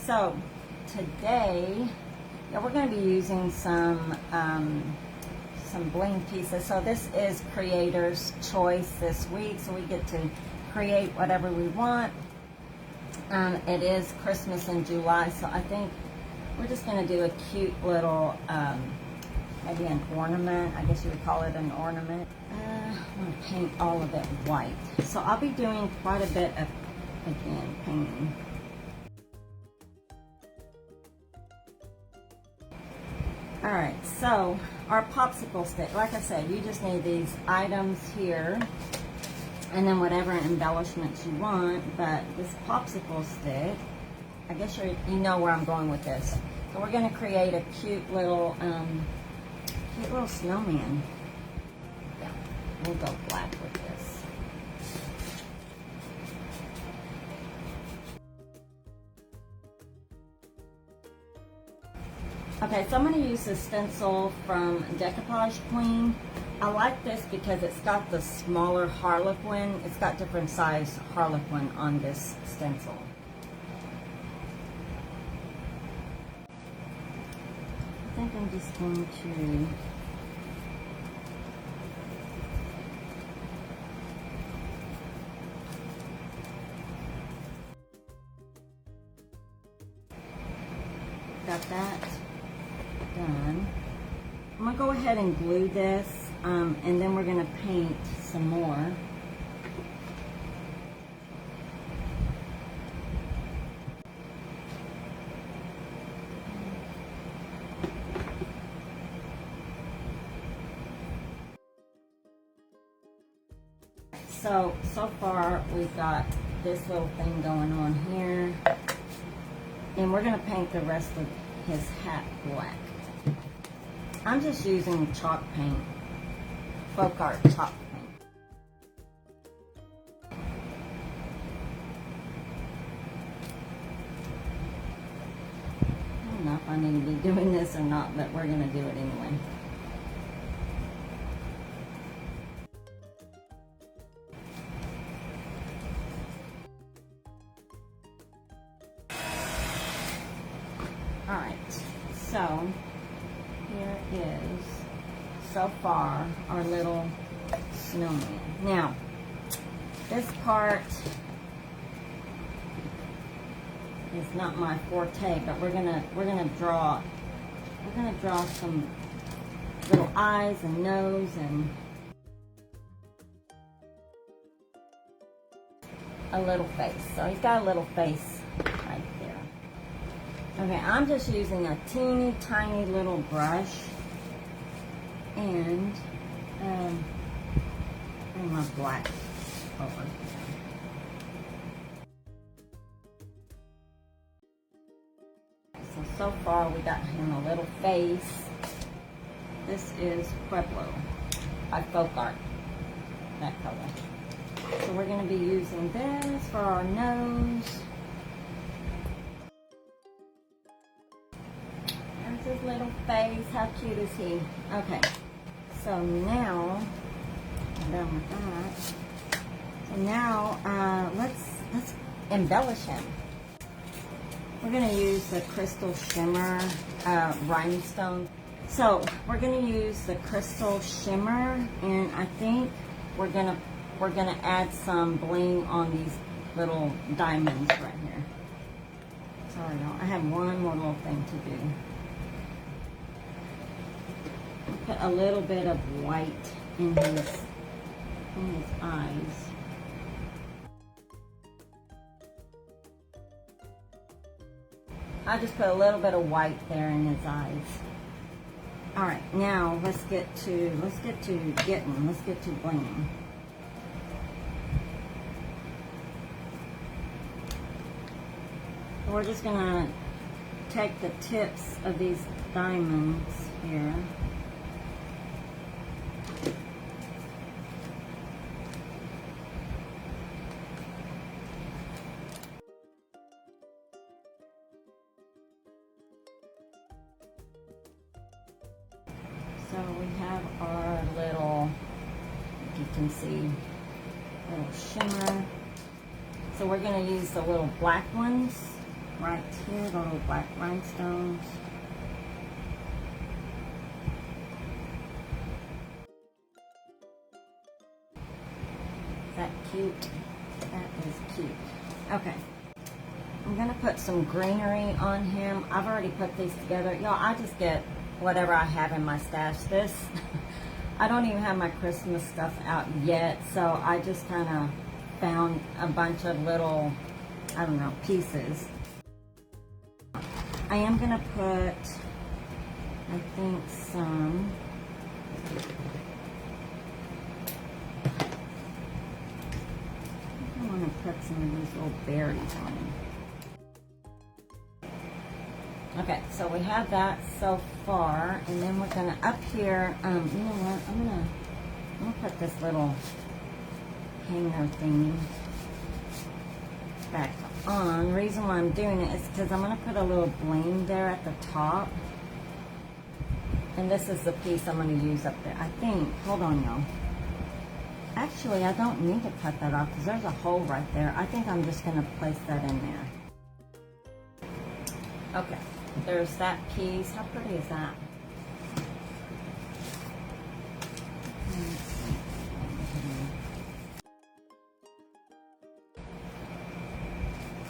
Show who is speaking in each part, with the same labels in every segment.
Speaker 1: so today, yeah, we're going to be using some bling pieces. So this is creator's choice this week, so we get to create whatever we want. It is Christmas in July, so I think we're just going to do a cute little, maybe an ornament. I guess you would call it an ornament. I'm going to paint all of it white. So I'll be doing quite a bit of, again, painting. Alright, so our popsicle stick, like I said, you just need these items here and then whatever embellishments you want, but this popsicle stick, I guess you know where I'm going with this. So we're going to create a cute little snowman. Yeah, we'll go black with this. Okay, so I'm going to use the stencil from Decoupage Queen. I like this because it's got the smaller harlequin. It's got different size harlequin on this stencil. I think I'm just going to got that done. I'm going to go ahead and glue this, and then we're going to paint some more. So far we've got this little thing going on here, and we're going to paint the rest of his hat black. I'm just using chalk paint, folk art chalk paint. I don't know if I need to be doing this or not, but we're going to do it anyway. Alright, so here is, so far, our little snowman. Now, this part is not my forte, but we're gonna draw some little eyes and nose and a little face. So he's got a little face right there. Okay, I'm just using a teeny tiny little brush and bring my black over here. So far we got him a little face. This is Pueblo by Folk Art, that color. So we're going to be using this for our nose. His little face, how cute is he? Okay, so now I'm done with that. So now let's embellish him. We're gonna use the Crystal Shimmer Rhinestone. So we're gonna use the Crystal Shimmer, and I think we're gonna add some bling on these little diamonds right here. Sorry, y'all. I have one more little thing to do. Put a little bit of white in his eyes. I just put a little bit of white there in his eyes. All right, now let's get to blinging. We're just gonna take the tips of these diamonds here. So we have our little, you can see, little shimmer. So we're going to use the little black ones right here, the little black rhinestones. Is that cute? That is cute. Okay. I'm gonna put some greenery on him. I've already put these together. Y'all, I just get whatever I have in my stash. This, I don't even have my Christmas stuff out yet, so I just kind of found a bunch of little, I don't know, pieces. I am gonna put, I think, some, I want to put some of these little berries on him. Okay, so we have that so far, and then we're gonna up here. You know what? I'm gonna put this little hanger thingy back on. The reason why I'm doing it is because I'm gonna put a little bling there at the top, and this is the piece I'm gonna use up there. I think. Hold on, y'all. Actually, I don't need to cut that off because there's a hole right there. I think I'm just gonna place that in there. Okay. There's that piece. How pretty is that?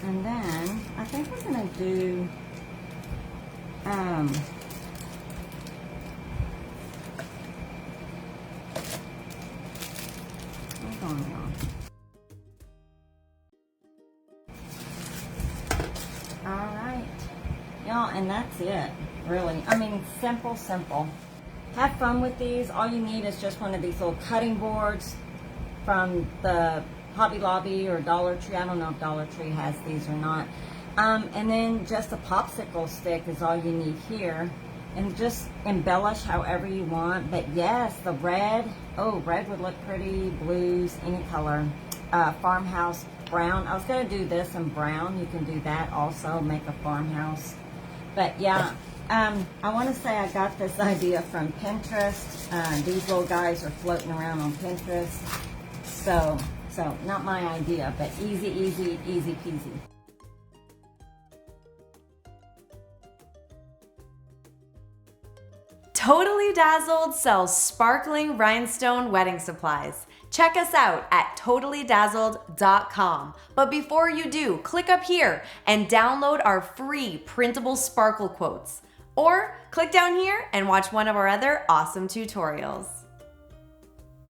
Speaker 1: And then I think we're gonna do hold on, y'all. All right. Y'all, and that's it, really. I mean, simple, simple. Have fun with these. All you need is just one of these little cutting boards from the Hobby Lobby or Dollar Tree. I don't know if Dollar Tree has these or not. And then just a popsicle stick is all you need here. And just embellish however you want. But yes, the red. Oh, red would look pretty. Blues, any color. Farmhouse brown. I was going to do this in brown. You can do that also. Make a farmhouse. But yeah, I want to say I got this idea from Pinterest. These little guys are floating around on Pinterest. So not my idea, but easy, easy, easy peasy.
Speaker 2: Totally Dazzled sells sparkling rhinestone wedding supplies. Check us out at totallydazzled.com. But before you do, click up here and download our free printable sparkle quotes. Or click down here and watch one of our other awesome tutorials.